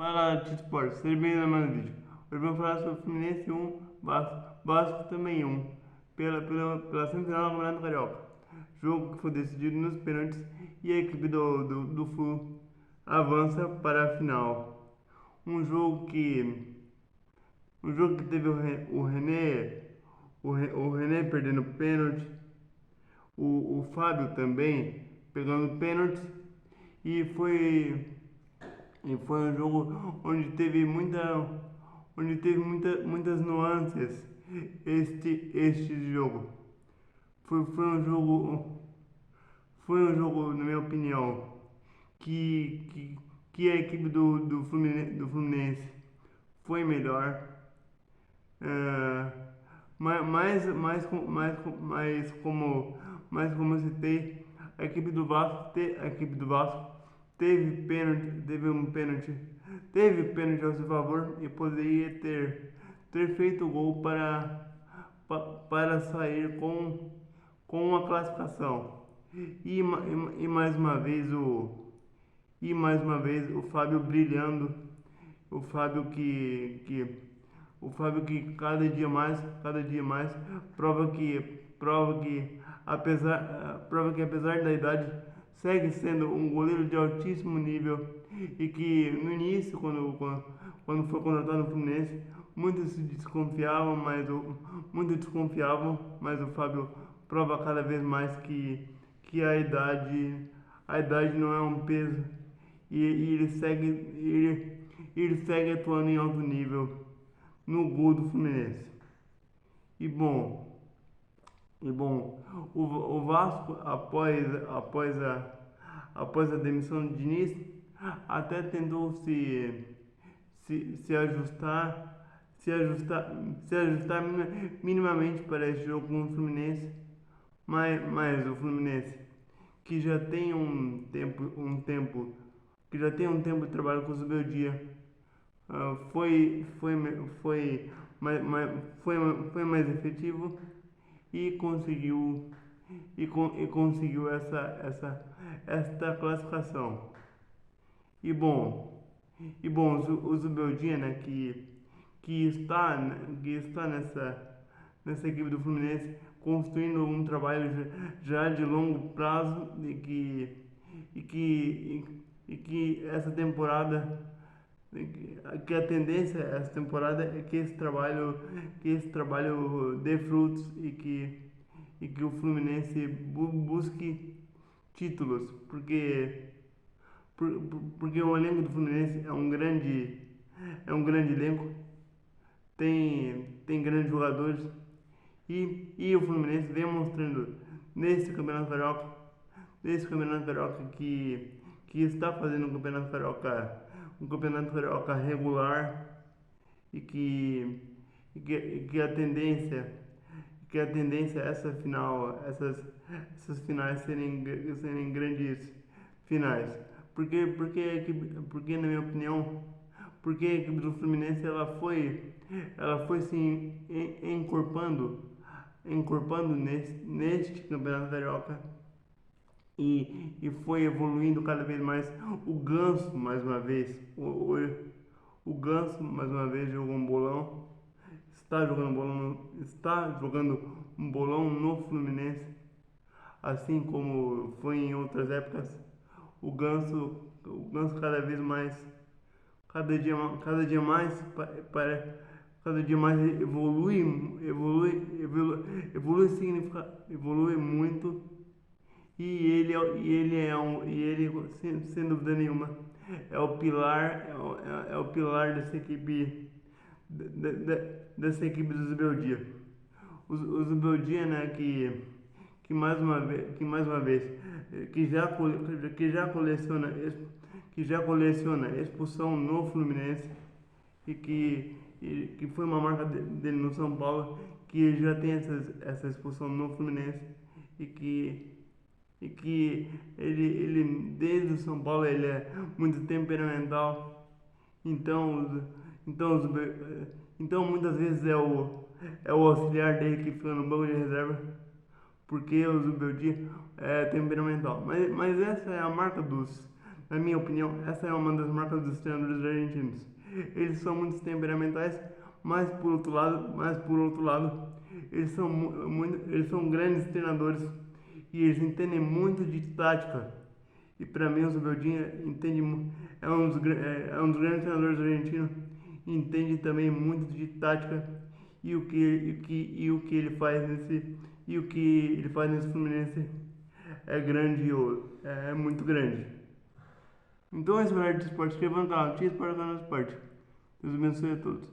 Fala, Tito Sport, seja bem-vindo a mais um vídeo. Hoje vamos falar sobre o Fluminense 1, Vasco também 1, pela semifinal do Campeonato Carioca. Jogo que foi decidido nos pênaltis e a equipe do Flu avança para a final. Um jogo que, teve o René perdendo pênalti, o Fábio também pegando pênaltis e foi um jogo muitas nuances. Este jogo foi, foi um jogo, na minha opinião, que a equipe do Fluminense foi melhor. Ah, mas como eu citei, a equipe do Vasco teve pênalti ao seu favor e poderia ter feito o gol para sair com a classificação. E mais uma vez o Fábio brilhando, o Fábio que cada dia mais prova que apesar da idade segue sendo um goleiro de altíssimo nível e que no início quando foi contratado no Fluminense muitos desconfiavam, mas o Fábio prova cada vez mais que a idade não é um peso e ele segue atuando em alto nível no gol do Fluminense. E bom, o Vasco após a demissão de Diniz até tentou se ajustar, minimamente para esse jogo com o Fluminense, mas o Fluminense que já tem que já tem um tempo de trabalho com o Zubeldia. Foi mais efetivo e conseguiu esta classificação. E bom, o Zubeldia, né, que está nessa equipe do Fluminense, construindo um trabalho já de longo prazo e que essa temporada, que a tendência essa temporada é que esse trabalho dê frutos e que o Fluminense busque títulos, porque o elenco do Fluminense é um grande elenco, tem grandes jogadores e o Fluminense vem mostrando nesse Campeonato Carioca que está fazendo um Campeonato Carioca regular e que a tendência é essas finais serem grandes finais. Porque na minha opinião, porque a equipe do Fluminense ela foi se encorpando neste Campeonato Carioca e foi evoluindo cada vez mais. O Ganso mais uma vez, o Ganso mais uma vez jogou um bolão, está jogando um bolão no Fluminense, assim como foi em outras épocas. O Ganso cada vez mais, cada dia mais cada dia mais evolui muito sem dúvida nenhuma é o pilar dessa equipe do Zubeldia. O Zubeldia, né, que mais uma vez que já coleciona expulsão no Fluminense que foi uma marca dele no São Paulo, que já tem essa expulsão no Fluminense e que ele desde o São Paulo ele é muito temperamental, então então muitas vezes é o auxiliar dele que fica no banco de reserva, porque o Zubeldia é temperamental. Mas essa é a marca Na minha opinião, essa é uma das marcas dos treinadores argentinos. Eles são muito temperamentais, mas por outro lado, eles são grandes treinadores e eles entendem muito de tática. E para mim o Zubaldinho é um dos grandes treinadores argentinos, entende também muito de tática e o que ele faz nesse Fluminense é grandioso, é muito grande. Então esse é o Esporte. Inscreva no canal, Tia Esporte, canal Esporte. Deus abençoe a todos.